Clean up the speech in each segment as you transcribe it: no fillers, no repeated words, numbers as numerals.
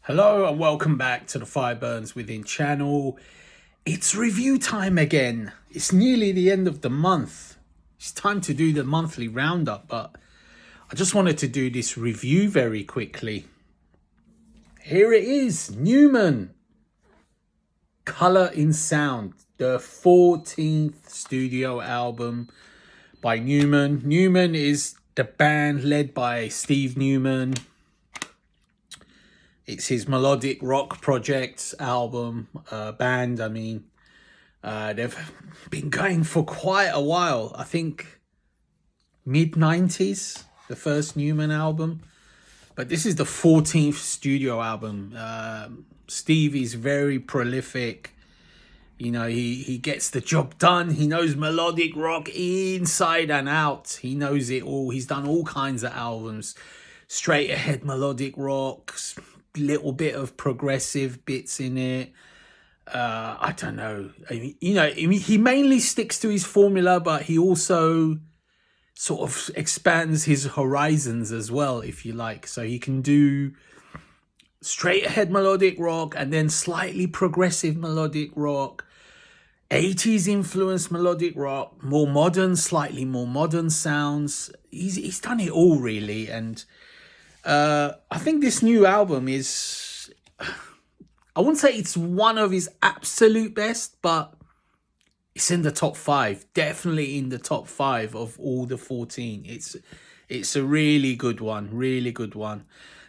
Hello and welcome back to the Fire Burns Within channel. It's review time again. It's nearly the end of the month. It's time to do the monthly roundup, but I just wanted to do this review very quickly. Here it is, Newman, Color in Sound, the 14th studio album by Newman. Newman is the band led by Steve Newman. It's his melodic rock project album, band. They've been going for quite a while. I think mid-90s, the first Newman album. But this is the 14th studio album. Steve is very prolific. You know, he gets the job done. He knows melodic rock inside and out. He knows it all. He's done all kinds of albums. Straight ahead melodic rock, little bit of progressive bits in it. I don't know. He mainly sticks to his formula, but he also sort of expands his horizons as well, if you like. So he can do straight ahead melodic rock and then slightly progressive melodic rock, 80s influenced melodic rock, more modern, slightly more modern sounds. He's done it all really. And I think this new album is, I wouldn't say it's one of his absolute best, but it's in the top 5, definitely in the top 5 of all the 14. It's a really good one, really good one.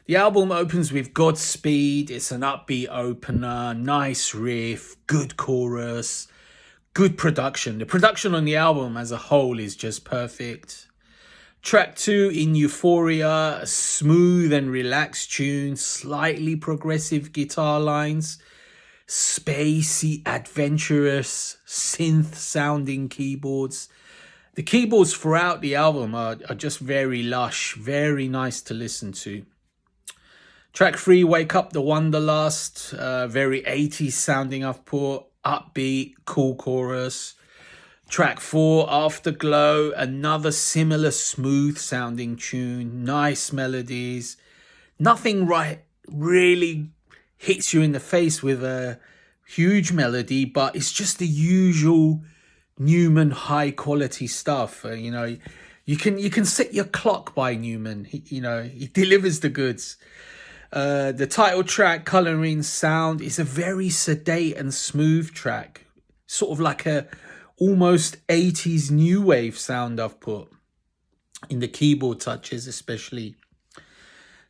The album opens with Godspeed. It's an upbeat opener, nice riff, good chorus, good production. The production on the album as a whole is just perfect. Track 2, In Euphoria, a smooth and relaxed tune, slightly progressive guitar lines, spacey, adventurous, synth-sounding keyboards. The keyboards throughout the album are just very lush, very nice to listen to. Track 3, Wake Up the Wanderlust, very 80s sounding output, upbeat, cool chorus. Track 4, Afterglow, another similar smooth sounding tune, nice melodies. Nothing really hits you in the face with a huge melody, but it's just the usual Newman high quality stuff. You can set your clock by Newman. He delivers the goods. The title track, Color in Sound, is a very sedate and smooth track, sort of like a almost 80s new wave sound I've put in the keyboard touches especially.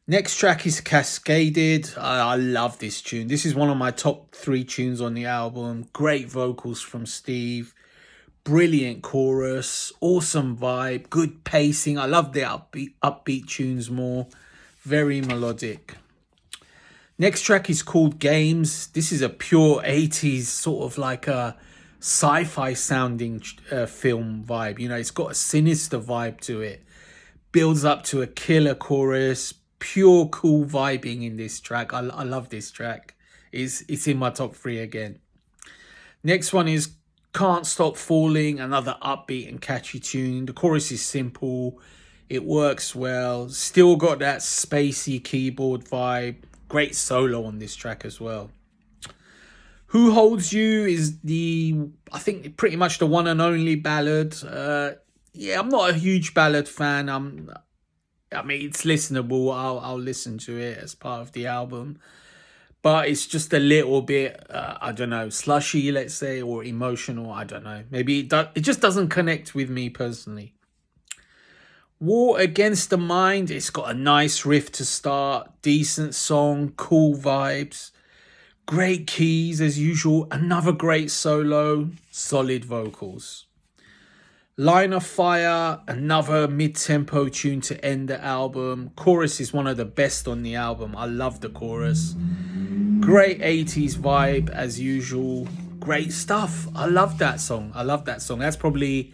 Next track is Cascaded. I love this tune. This is one of my top 3 tunes on the album. Great vocals from Steve, brilliant chorus, awesome vibe, good pacing. I love the upbeat tunes more, very melodic. Next track is called Games. This is a pure 80s sort of like a sci-fi sounding film vibe. It's got a sinister vibe to it. Builds up to a killer chorus. Pure cool vibing in this track. I love this track. It's in my top 3 again. Next one is Can't Stop Falling. Another upbeat and catchy tune. The chorus is simple. It works well. Still got that spacey keyboard vibe. Great solo on this track as well. Who Holds You is I think pretty much the one and only ballad. I'm not a huge ballad fan. It's listenable. I'll listen to it as part of the album. But it's just a little bit, I don't know, slushy, let's say, or emotional. I don't know. Maybe it just doesn't connect with me personally. War Against the Mind. It's got a nice riff to start. Decent song. Cool vibes. Great keys as usual. Another great solo. Solid vocals. Line of Fire. Another mid-tempo tune to end the album. Chorus is one of the best on the album. I love the chorus. Great 80s vibe as usual. Great stuff. I love that song. That's probably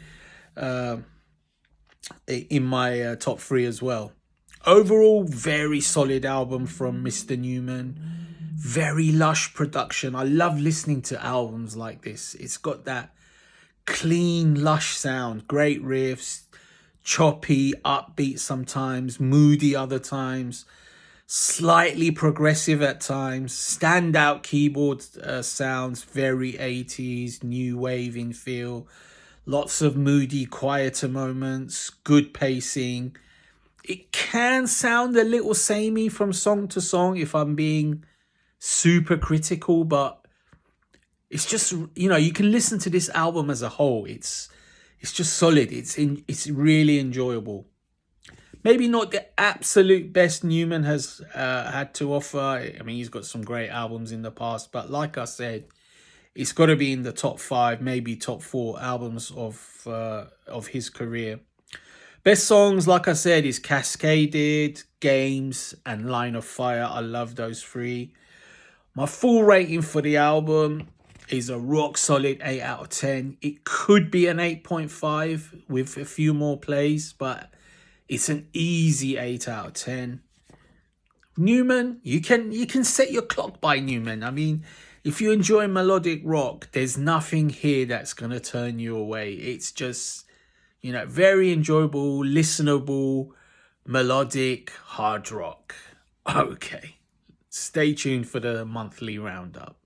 in my top 3 as well. Overall, very solid album from Mr. Newman. Very lush production. I love listening to albums like this. It's got that clean, lush sound. Great riffs. Choppy, upbeat sometimes. Moody other times. slightly progressive at times, standout keyboard sounds, very 80s, new wave in feel, lots of moody, quieter moments, good pacing. It can sound a little samey from song to song if I'm being super critical, but it's just, you can listen to this album as a whole. It's just solid. It's really enjoyable. Maybe not the absolute best Newman has had to offer. I mean, he's got some great albums in the past, but like I said, it's got to be in the top 5, maybe top 4 albums of his career. Best songs, like I said, is Cascaded, Games, and Line of Fire. I love those 3. My full rating for the album is a rock solid 8 out of 10. It could be an 8.5 with a few more plays, but it's an easy 8 out of 10. Newman, you can set your clock by Newman. I mean, if you enjoy melodic rock, there's nothing here that's going to turn you away. It's just, very enjoyable, listenable, melodic hard rock. Okay, stay tuned for the monthly roundup.